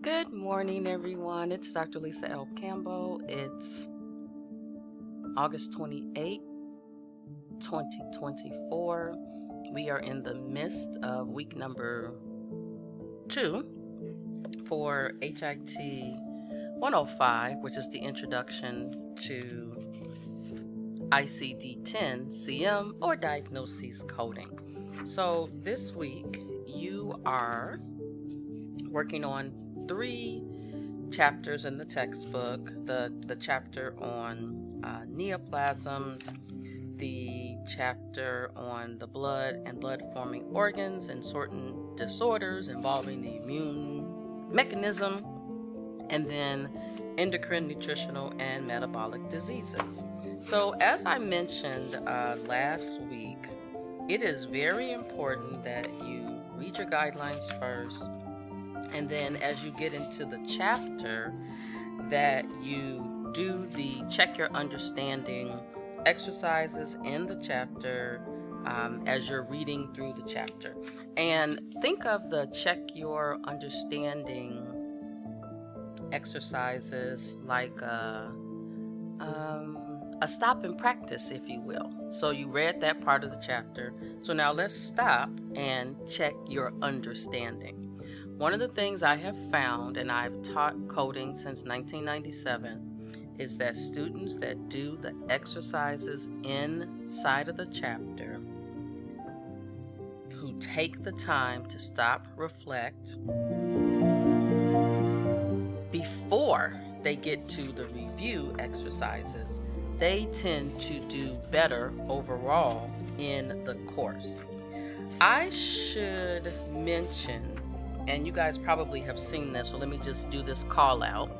Good morning, everyone. It's Dr. Lisa L. Campbell. It's August 28, 2024. We are in the midst of week number 2 for HIT 105, which is the introduction to ICD-10 CM or diagnosis coding. So this week you are working on 3 chapters in the textbook, the chapter on neoplasms, the chapter on the blood and blood forming organs and certain disorders involving the immune mechanism, and then endocrine, nutritional, and metabolic diseases. So as I mentioned last week, it is very important that you read your guidelines first, and then as you get into the chapter, that you do the check your understanding exercises in the chapter as you're reading through the chapter. And think of the check your understanding exercises like a stop and practice, if you will. So you read that part of the chapter. So now let's stop and check your understanding. One of the things I have found, and I've taught coding since 1997, is that students that do the exercises inside of the chapter, who take the time to stop, reflect, before they get to the review exercises, they tend to do better overall in the course. I should mention, and you guys probably have seen this, so let me just do this call out.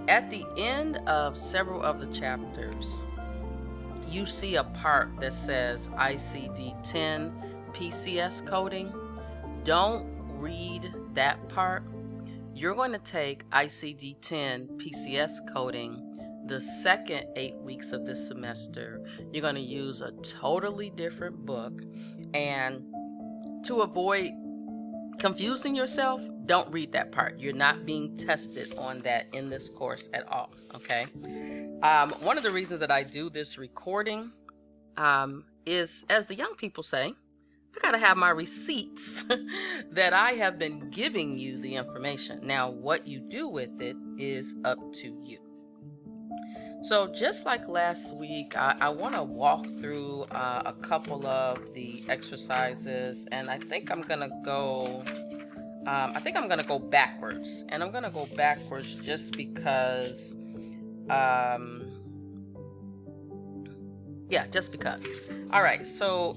At the end of several of the chapters, you see a part that says ICD-10 PCS coding. Don't read that part. You're going to take ICD-10 PCS coding the second 8 weeks of this semester. You're going to use a totally different book, and to avoid confusing yourself, don't read that part. You're not being tested on that in this course at all, okay? One of the reasons that I do this recording is, as the young people say, I gotta have my receipts that I have been giving you the information. Now, what you do with it is up to you. So just like last week, I want to walk through a couple of the exercises, and I think I'm gonna go backwards, and I'm gonna go backwards just because, just because. All right, so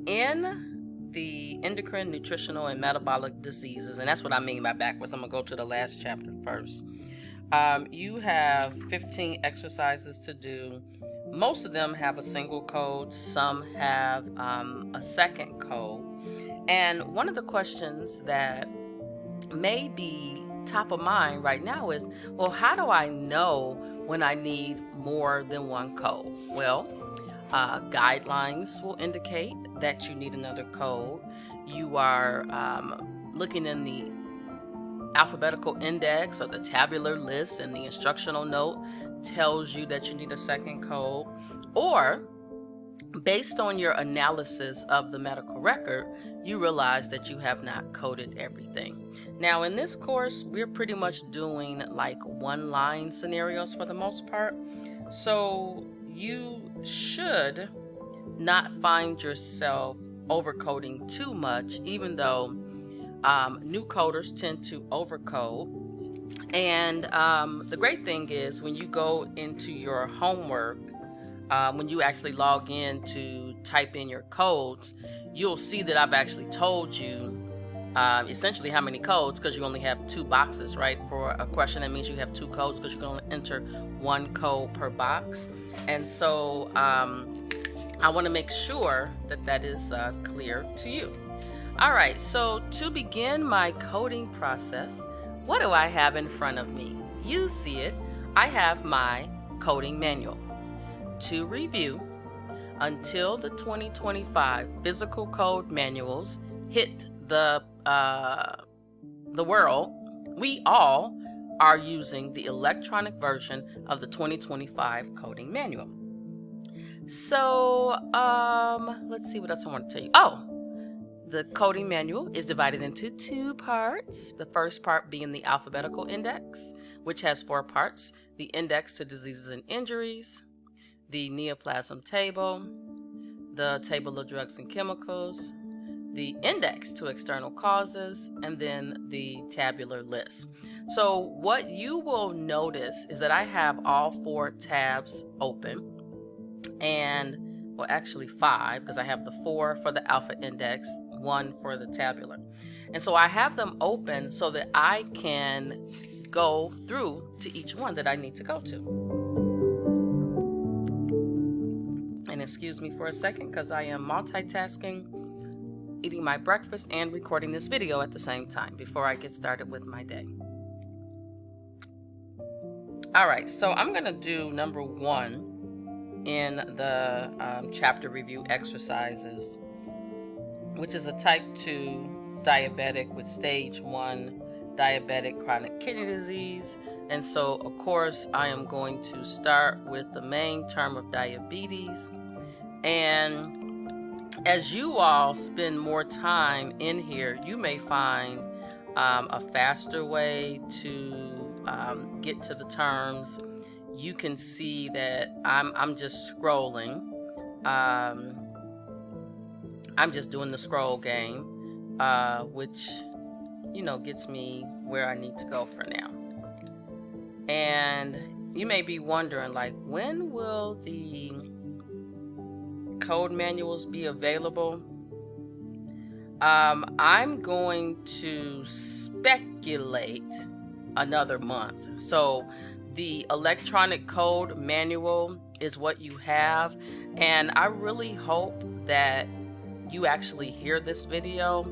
in the endocrine, nutritional, and metabolic diseases, and that's what I mean by backwards. I'm gonna go to the last chapter first. You have 15 exercises to do. Most of them have a single code, some have a second code. And one of the questions that may be top of mind right now is, well, how do I know when I need more than one code? Well, guidelines will indicate that you need another code. You are looking in the alphabetical index or the tabular list, and the instructional note tells you that you need a second code, or based on your analysis of the medical record, you realize that you have not coded everything. Now, in this course, we're pretty much doing like one-line scenarios for the most part, so you should not find yourself overcoding too much, even though new coders tend to overcode. And the great thing is, when you go into your homework, when you actually log in to type in your codes, you'll see that I've actually told you essentially how many codes, because you only have 2 boxes, right? For a question, that means you have 2 codes, because you can only enter 1 code per box. And so I want to make sure that that is clear to you. All right, so to begin my coding process, what do I have in front of me? You see it. I have my coding manual. To review, until the 2025 physical code manuals hit the world, we all are using the electronic version of the 2025 coding manual. So, let's see what else I want to tell you. Oh, the coding manual is divided into 2 parts. The first part being the alphabetical index, which has 4 parts: the index to diseases and injuries, the neoplasm table, the table of drugs and chemicals, the index to external causes, and then the tabular list. So what you will notice is that I have all 4 tabs open, and well, actually 5, because I have the 4 for the alpha index, 1 for the tabular. And so I have them open so that I can go through to each one that I need to go to. And excuse me for a second, because I am multitasking, eating my breakfast and recording this video at the same time before I get started with my day. All right, so I'm going to do number 1 in the chapter review exercises, which is a type 2 diabetic with stage 1 diabetic chronic kidney disease. And so, of course, I am going to start with the main term of diabetes. And as you all spend more time in here, you may find a faster way to get to the terms. You can see that I'm just scrolling. I'm just doing the scroll game, which, gets me where I need to go for now. And you may be wondering, like, when will the code manuals be available? I'm going to speculate another month. So the electronic code manual is what you have, and I really hope that you actually hear this video.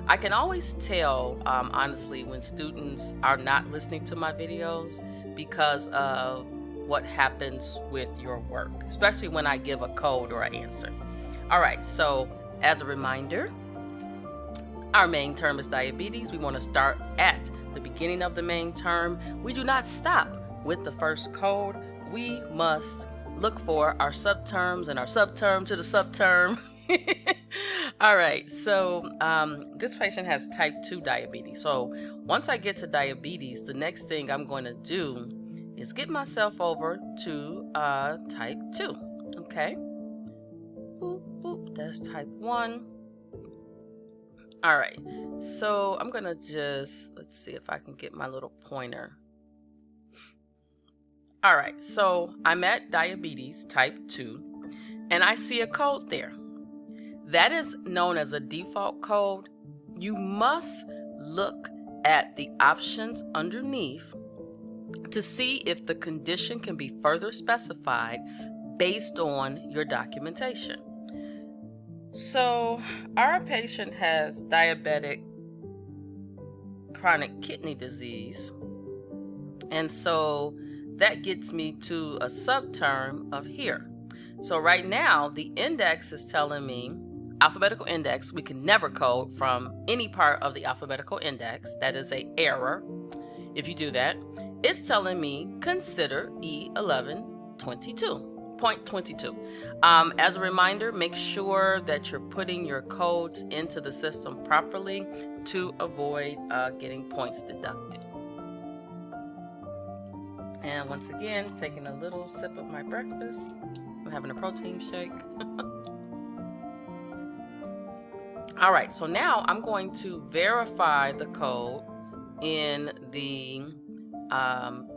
I can always tell, honestly, when students are not listening to my videos because of what happens with your work, especially when I give a code or an answer. All right, so as a reminder, our main term is diabetes. We want to start at the beginning of the main term. We do not stop with the first code. We must look for our subterms and our subterm to the subterm. All right, so this patient has type 2 diabetes. So once I get to diabetes, the next thing I'm going to do is get myself over to type 2. Okay. Boop, boop. That's type 1. All right, so I'm going to let's see if I can get my little pointer. All right, so I'm at diabetes type 2, and I see a code there. That is known as a default code. You must look at the options underneath to see if the condition can be further specified based on your documentation. So our patient has diabetic chronic kidney disease, and so that gets me to a subterm of here. So right now, the index is telling me, alphabetical index, we can never code from any part of the alphabetical index. That is an error if you do that. It's telling me consider E1122.22. As a reminder, make sure that you're putting your codes into the system properly to avoid getting points deducted. And once again, taking a little sip of my breakfast. I'm having a protein shake. All right, so now I'm going to verify the code in the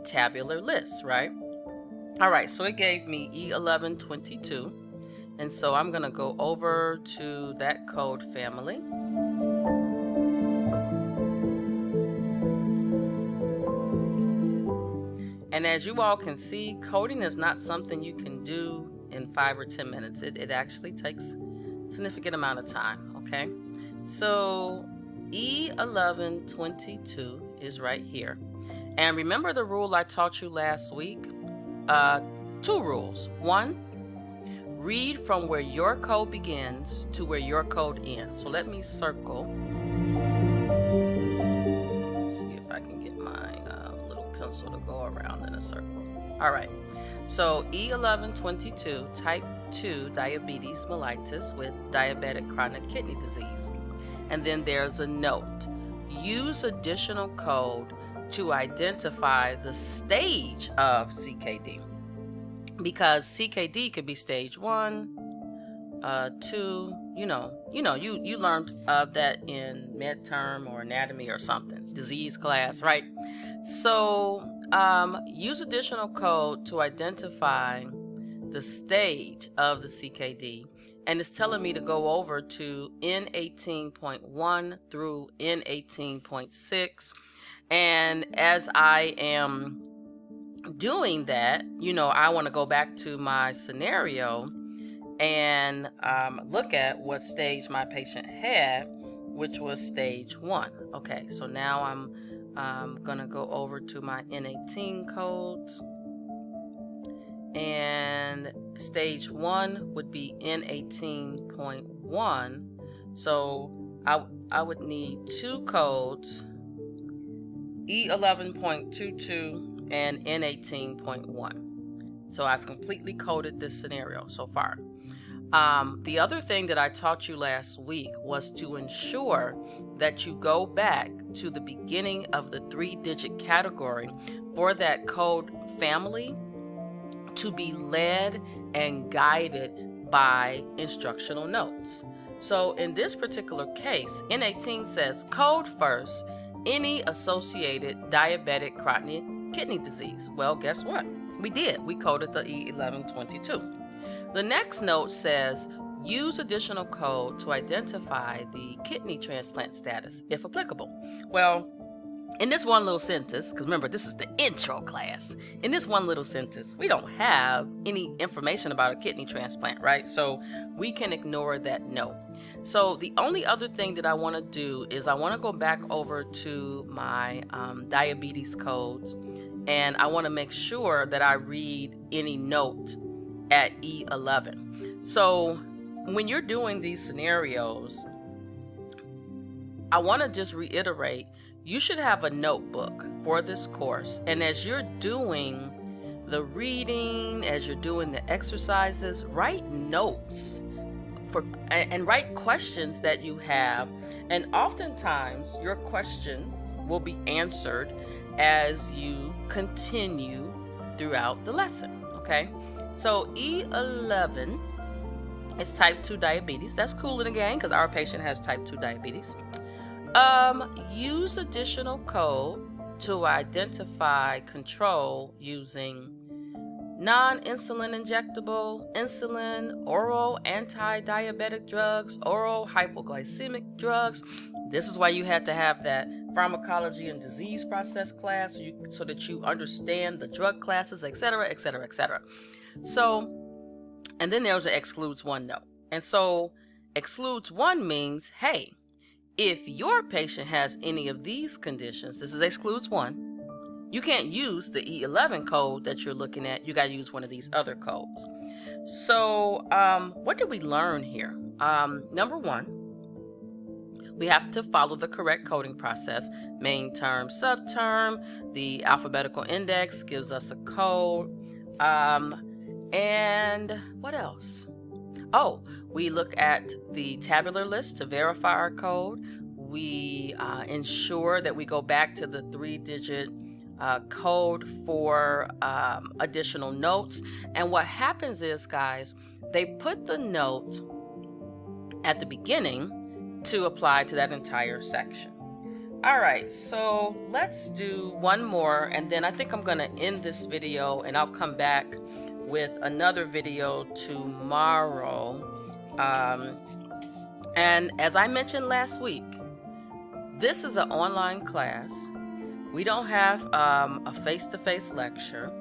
tabular list, right? All right, so it gave me E1122. And so I'm going to go over to that code family. And as you all can see, coding is not something you can do in 5 or 10 minutes. It actually takes a significant amount of time, okay? So E1122 is right here. And remember the rule I taught you last week? 2 rules. 1, read from where your code begins to where your code ends. So let me circle. Let's see if I can get pencil to go around in a circle. All right. So E1122, type 2 diabetes mellitus with diabetic chronic kidney disease. And then there's a note. Use additional code to identify the stage of CKD. Because CKD could be stage 1, 2, you learned that in med term or anatomy or something, disease class, right? So use additional code to identify the stage of the CKD, and it's telling me to go over to N18.1 through N18.6. And as I am doing that, I want to go back to my scenario and look at what stage my patient had, which was stage 1. Okay, so now I'm gonna go over to my N18 codes, and stage 1 would be N18.1. So I would need 2 codes, E11.22 and N18.1. So I've completely coded this scenario so far. The other thing that I taught you last week was to ensure that you go back to the beginning of the 3-digit category for that code family to be led and guided by instructional notes. So in this particular case, N18 says code first any associated diabetic chronic kidney disease. Well, guess what? We did. We coded the E1122. The next note says use additional code to identify the kidney transplant status, if applicable. Well, in this one little sentence, because remember, this is the intro class. In this one little sentence, we don't have any information about a kidney transplant, right? So we can ignore that note. So the only other thing that I want to do is I want to go back over to my diabetes codes, and I want to make sure that I read any note at E11. So when you're doing these scenarios, I want to just reiterate, you should have a notebook for this course. And as you're doing the reading, as you're doing the exercises, write notes and write questions that you have. And oftentimes your question will be answered as you continue throughout the lesson, okay? So E11 is type 2 diabetes. That's cool in the game because our patient has type 2 diabetes. Use additional code to identify control using non-insulin injectable, insulin, oral anti-diabetic drugs, oral hypoglycemic drugs. This is why you had to have that pharmacology and disease process class so that you understand the drug classes, etc., etc., etc. So, and then there's an excludes one note. And so excludes one means, hey, if your patient has any of these conditions, this is excludes one, you can't use the E11 code that you're looking at. You got to use one of these other codes. So what did we learn here? Number one, we have to follow the correct coding process. Main term, subterm, the alphabetical index gives us a code. And what else? Oh, we look at the tabular list to verify our code. We ensure that we go back to the 3-digit code for additional notes. And what happens is, guys, they put the note at the beginning to apply to that entire section. All right, so let's do one more, and then I think I'm going to end this video, and I'll come back with another video tomorrow. And as I mentioned last week, this is an online class. We don't have a face-to-face lecture.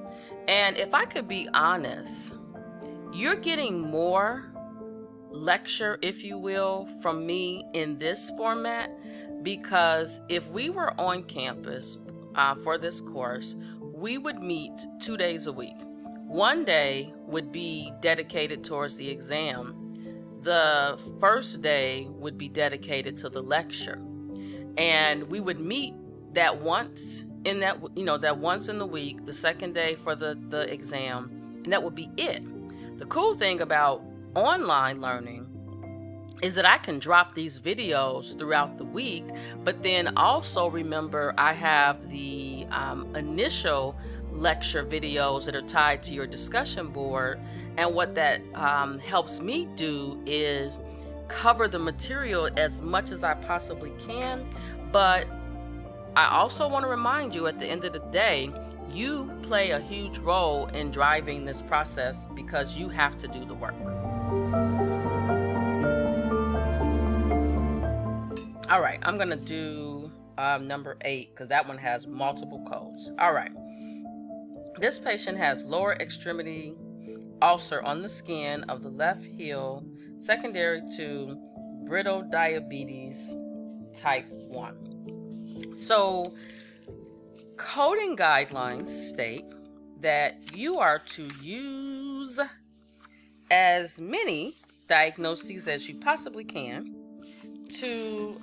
And if I could be honest, you're getting more lecture, if you will, from me in this format, because if we were on campus for this course, we would meet 2 days a week. One day would be dedicated towards the exam. The first day would be dedicated to the lecture. And we would meet that once in that, that once in the week, the second day for the exam, and that would be it. The cool thing about online learning is that I can drop these videos throughout the week, but then also remember I have the initial lecture videos that are tied to your discussion board. And what that helps me do is cover the material as much as I possibly can. But I also want to remind you, at the end of the day, you play a huge role in driving this process because you have to do the work. All right, I'm going to do number 8 because that one has multiple codes. All right. This patient has lower extremity ulcer on the skin of the left heel, secondary to brittle diabetes type 1. So, coding guidelines state that you are to use as many diagnoses as you possibly can to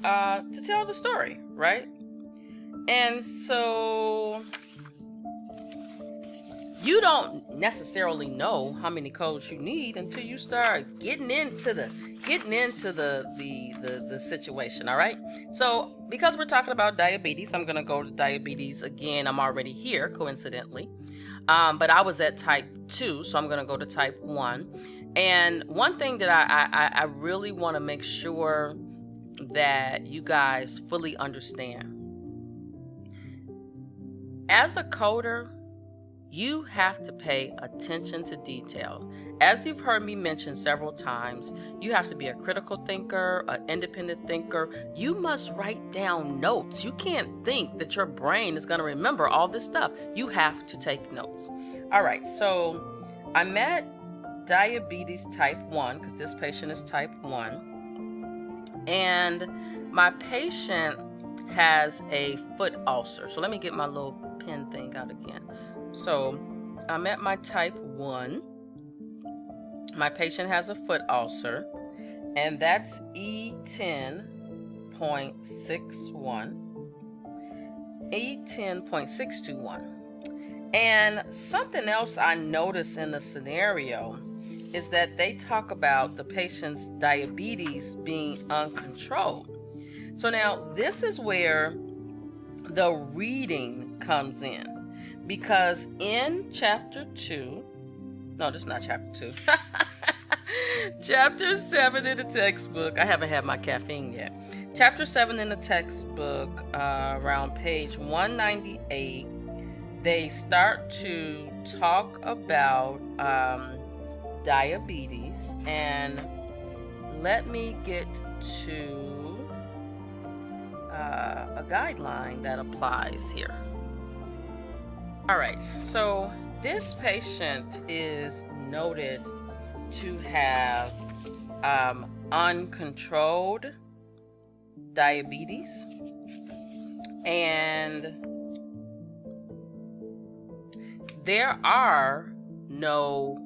tell the story, right? And so you don't necessarily know how many codes you need until you start getting into the situation. All right. So because we're talking about diabetes, I'm gonna go to diabetes again. I'm already here, coincidentally, but I was at type 2, so I'm gonna go to type 1. And one thing that I really want to make sure that you guys fully understand, as a coder, you have to pay attention to detail. As you've heard me mention several times, you have to be a critical thinker, an independent thinker. You must write down notes. You can't think that your brain is going to remember all this stuff. You have to take notes. All right, so I'm at diabetes type 1 because this patient is type 1. And my patient has a foot ulcer. So let me get my little pen thing out again. So I'm at my type 1. My patient has a foot ulcer, and that's E10.61. E10.621. And something else I noticed in the scenario is that they talk about the patient's diabetes being uncontrolled. So now this is where the reading comes in, because in chapter 2, no, this is not chapter 2, chapter 7 in the textbook, I haven't had my caffeine yet. Chapter 7 in the textbook, around page 198, they start to talk about diabetes, and let me get to a guideline that applies here. All right, so this patient is noted to have uncontrolled diabetes, and there are no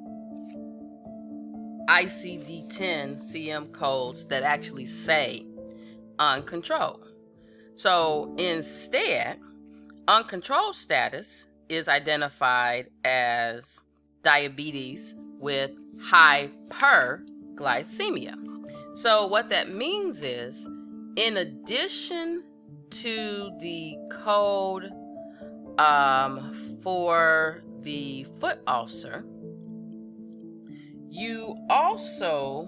ICD-10 CM codes that actually say uncontrolled. So instead, uncontrolled status is identified as diabetes with hyperglycemia. So what that means is, in addition to the code for the foot ulcer, you also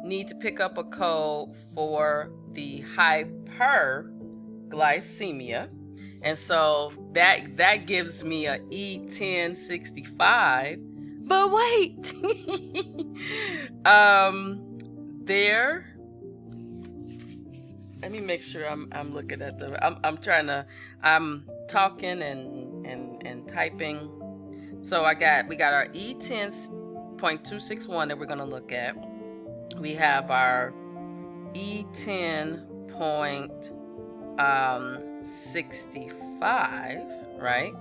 need to pick up a code for the hyperglycemia. And so that gives me a E1065. But wait, there. Let me make sure I'm looking at I'm talking and typing. So we got our E10.261 that we're gonna look at. We have our E10.65, right?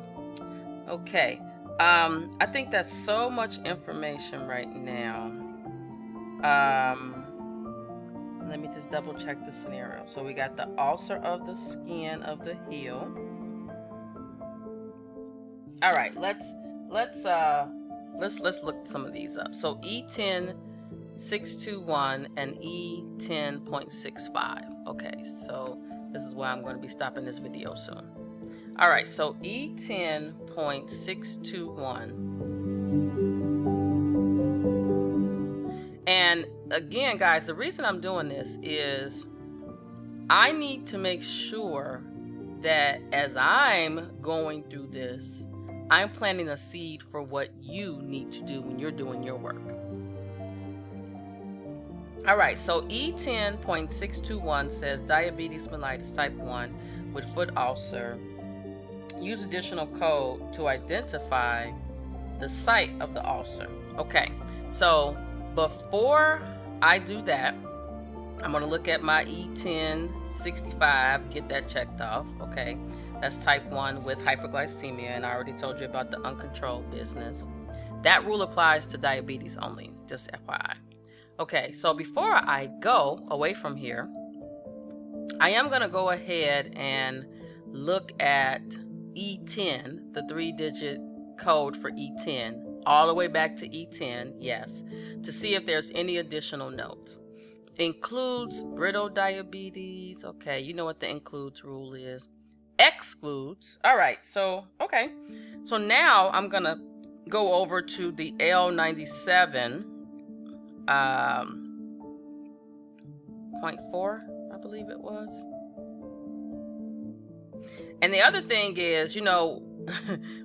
Okay. I think that's so much information right now. Let me just double check the scenario. So we got the ulcer of the skin of the heel. All right, let's look some of these up. So E10621 and E10.65. Okay, so this is why I'm going to be stopping this video soon. All right, so E10.621. And again, guys, the reason I'm doing this is I need to make sure that as I'm going through this, I'm planting a seed for what you need to do when you're doing your work. All right, so E10.621 says diabetes mellitus type 1 with foot ulcer. Use additional code to identify the site of the ulcer. Okay, so before I do that, I'm going to look at my E1065, get that checked off. Okay, that's type 1 with hyperglycemia, and I already told you about the uncontrolled business. That rule applies to diabetes only, just FYI. Okay, so before I go away from here, I am going to go ahead and look at E10, the 3-digit code for E10, all the way back to E10, yes, to see if there's any additional notes. Includes brittle diabetes. Okay, you know what the includes rule is. Excludes. All right, so, okay. So now I'm going to go over to the L97.4, I believe it was. And the other thing is, you know,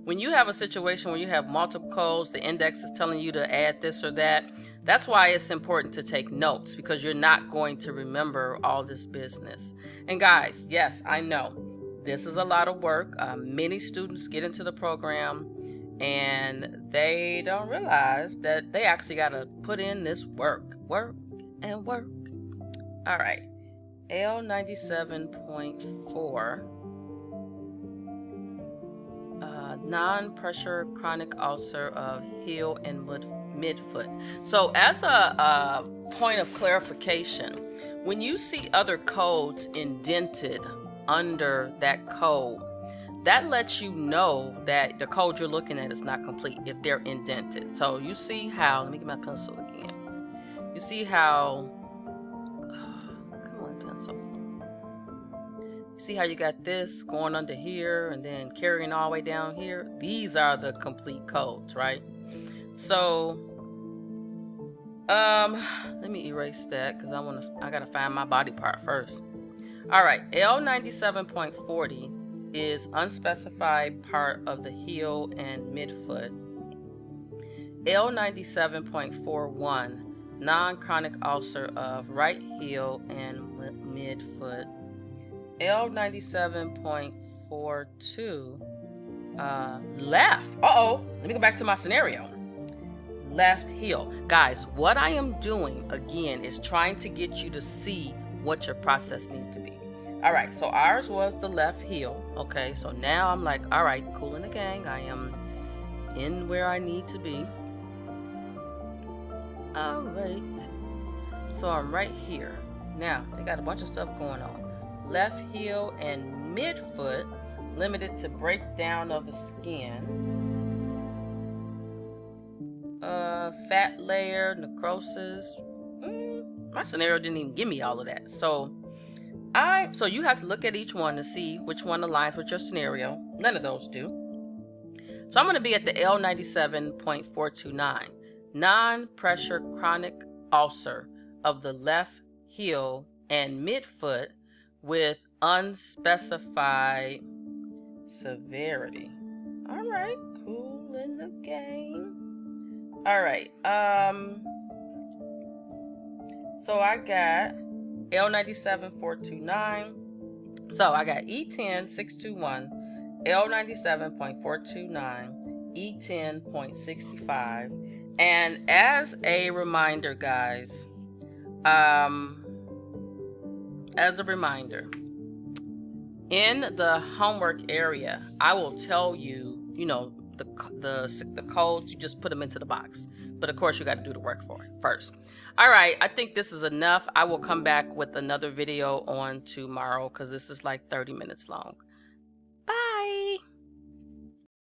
when you have a situation where you have multiple codes, the index is telling you to add this or that. That's why it's important to take notes, because you're not going to remember all this business. And guys, yes, I know this is a lot of work. Many students get into the program and they don't realize that they actually got to put in this work. All right, L97.4. Non-pressure chronic ulcer of heel and midfoot. So as a point of clarification, when you see other codes indented under that code, that lets you know that the code you're looking at is not complete if they're indented. So you see how, let me get my pencil again. You see how, come on pencil. See how you got this going under here and then carrying all the way down here? These are the complete codes, right? So, let me erase that because I gotta find my body part first. All right, L97.40 is unspecified part of the heel and midfoot. L97.41, non-chronic ulcer of right heel and midfoot. L97.42, left. Let me go back to my scenario. Left heel. Guys, what I am doing again is trying to get you to see what your process needs to be. All right, so ours was the left heel. Okay, so now I'm like, all right, cool in the gang. I am in where I need to be. All right, so I'm right here. Now, they got a bunch of stuff going on. Left heel and midfoot, limited to breakdown of the skin. Fat layer, necrosis. My scenario didn't even give me all of that. So you have to look at each one to see which one aligns with your scenario. None of those do. So I'm going to be at the L97.429, non-pressure chronic ulcer of the left heel and midfoot with unspecified severity. All right, cool in the game. All right, so I got L97.429. So I got E10.621, L97.429, E10.65. And as a reminder, guys, in the homework area, I will tell you, you know, the codes. You just put them into the box, but of course you got to do the work for it first. All right, I think this is enough. I will come back with another video on tomorrow because this is like 30 minutes long.